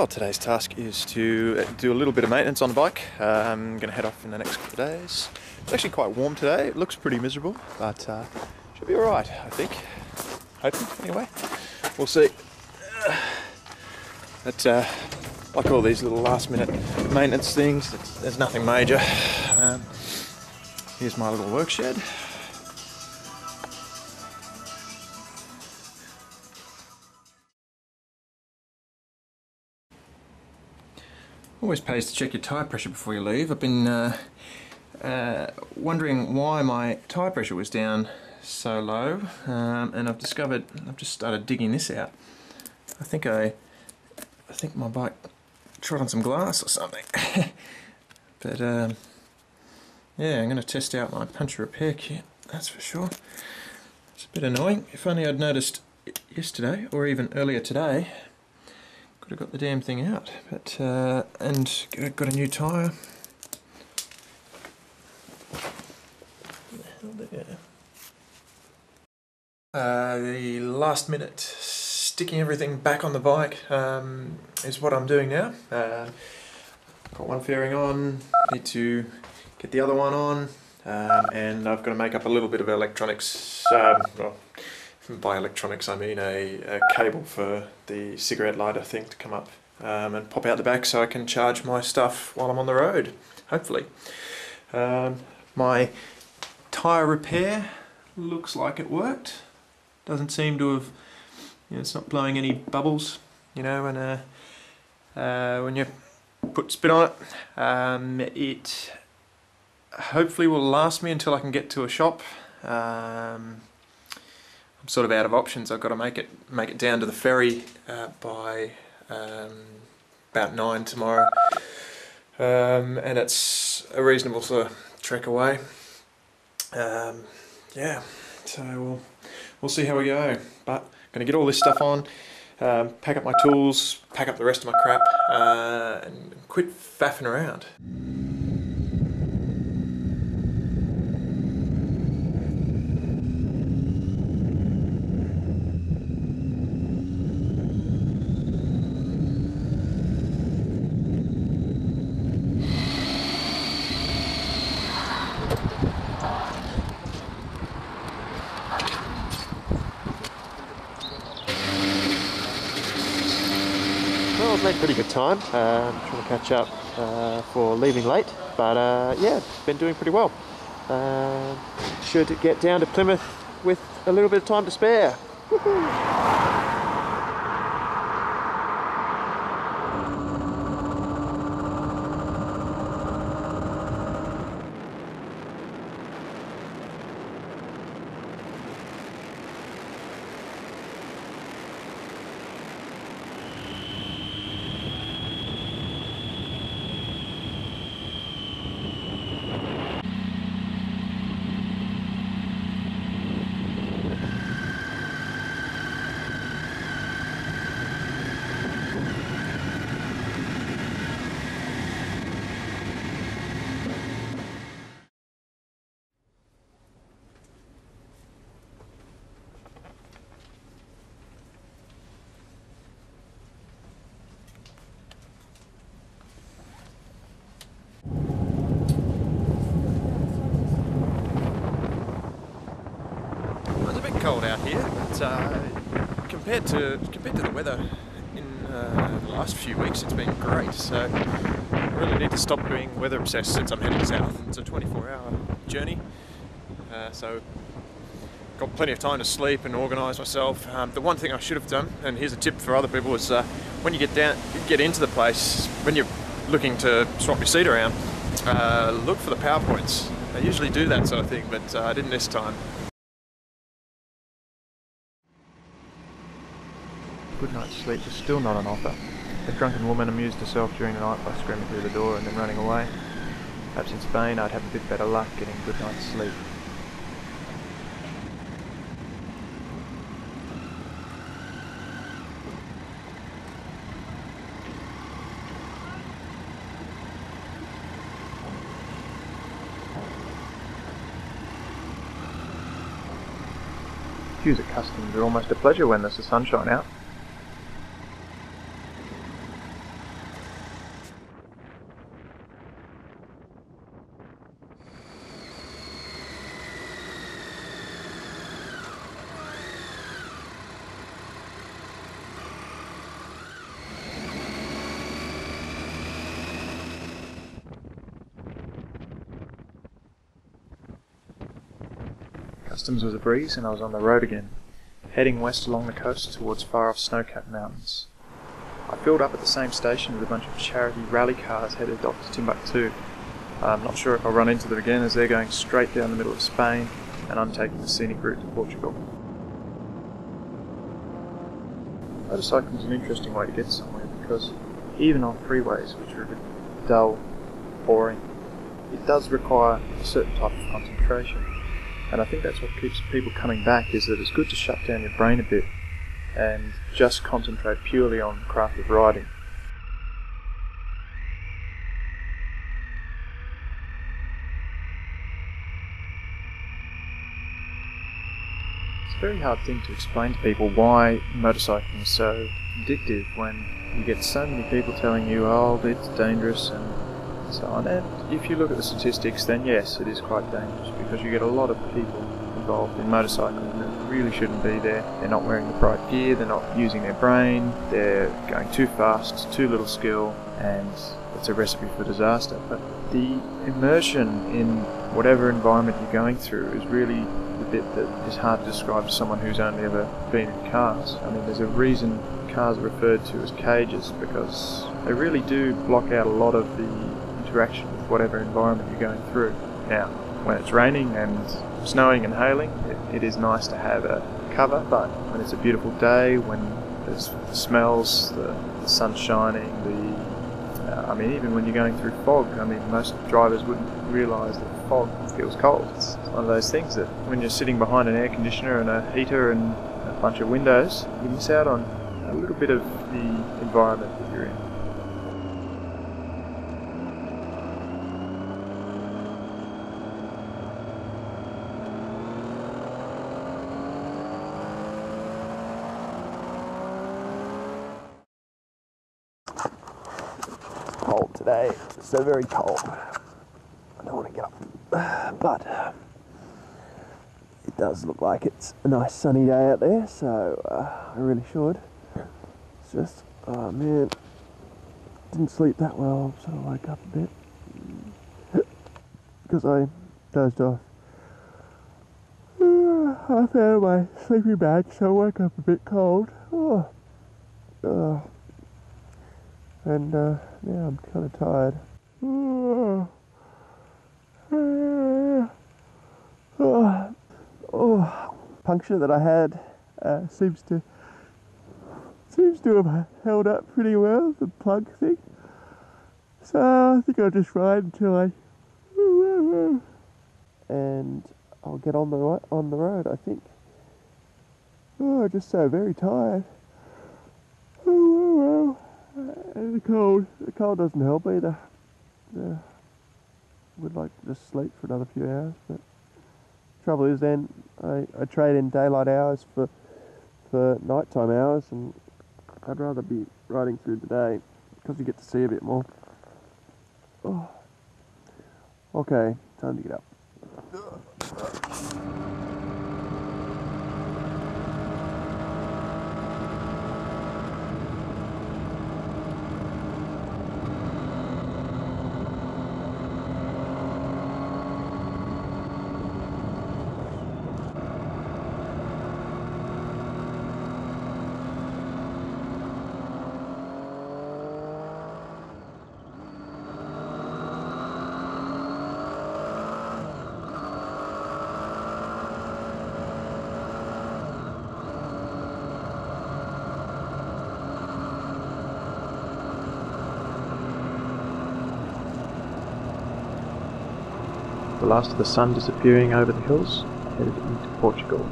Well, today's task is to do a little bit of maintenance on the bike. I'm going to head off in the next couple of days. It's actually quite warm today. It looks pretty miserable, but should be alright, I think. Hoping, anyway. We'll see. But like all these little last minute maintenance things, there's nothing major. Here's my little work shed. Always pays to check your tyre pressure before you leave. I've been wondering why my tyre pressure was down so low, and I've discovered, I've just started digging this out. I think my bike trod on some glass or something. But yeah, I'm going to test out my puncture repair kit, that's for sure. It's a bit annoying. If only I'd noticed it yesterday or even earlier today. Could have got the damn thing out, but and got a new tyre. The last minute sticking everything back on the bike is what I'm doing now. Got one fairing on, need to get the other one on, and I've got to make up a little bit of electronics. Well, by electronics I mean a cable for the cigarette lighter thing to come up and pop out the back so I can charge my stuff while I'm on the road, hopefully. My tyre repair looks like it worked. Doesn't seem to have, you know, it's not blowing any bubbles, you know, when you put spit on it. It hopefully will last me until I can get to a shop. I'm sort of out of options. I've got to make it down to the ferry by about 9 tomorrow, and it's a reasonable sort of trek away. Yeah, so we'll see how we go. But I'm going to get all this stuff on, pack up my tools, pack up the rest of my crap, and quit faffing around. Well, I've made pretty good time, trying to catch up for leaving late, but yeah, been doing pretty well. Should get down to Plymouth with a little bit of time to spare. Cold out here, but compared to the weather in the last few weeks, it's been great. So I really need to stop being weather obsessed since I'm heading south. It's a 24-hour journey, so got plenty of time to sleep and organise myself. The one thing I should have done, and here's a tip for other people, is when you get into the place, when you're looking to swap your seat around, look for the PowerPoints. They usually do that sort of thing, but I didn't this time. Good night's sleep was still not on offer. A drunken woman amused herself during the night by screaming through the door and then running away. Perhaps in Spain I'd have a bit better luck getting a good night's sleep. Queues at customs are almost a pleasure when there's the sunshine out. customs was a breeze and I was on the road again, heading west along the coast towards far-off snow-capped mountains. I filled up at the same station with a bunch of charity rally cars headed off to Timbuktu. I'm not sure if I'll run into them again as they're going straight down the middle of Spain and I'm taking the scenic route to Portugal. Motorcycling is an interesting way to get somewhere because even on freeways, which are a bit dull, boring, it does require a certain type of concentration. And I think that's what keeps people coming back, is that it's good to shut down your brain a bit and just concentrate purely on the craft of riding. It's a very hard thing to explain to people why motorcycling is so addictive when you get so many people telling you, oh, it's dangerous and so on. And if you look at the statistics, then yes, it is quite dangerous because you get a lot of people involved in motorcycling that really shouldn't be there. They're not wearing the right gear, they're not using their brain, they're going too fast, too little skill, and it's a recipe for disaster. But the immersion in whatever environment you're going through is really the bit that is hard to describe to someone who's only ever been in cars. I mean, there's a reason cars are referred to as cages, because they really do block out a lot of the interaction with whatever environment you're going through. Now, when it's raining and snowing and hailing, it is nice to have a cover, but when it's a beautiful day, when there's the smells, the sun shining, I mean, even when you're going through fog, I mean, most drivers wouldn't realise that fog feels cold. It's one of those things that when you're sitting behind an air conditioner and a heater and a bunch of windows, you miss out on a little bit of the environment that you're in. Cold today, so very cold. I don't want to get up, but it does look like it's a nice sunny day out there, so I really should. It's just, oh man, didn't sleep that well, so I woke up a bit because I dozed off half out of my sleeping bag, so I woke up a bit cold. And yeah, I'm kind of tired. Puncture that I had seems to have held up pretty well, the plug thing. So I think I'll just ride until and I'll get on the road, I think. Just so very tired. And the cold doesn't help either. Would like to just sleep for another few hours, but trouble is then I trade in daylight hours for nighttime hours, and I'd rather be riding through the day because you get to see a bit more. Okay, time to get up. The last of the sun disappearing over the hills, I headed into Portugal.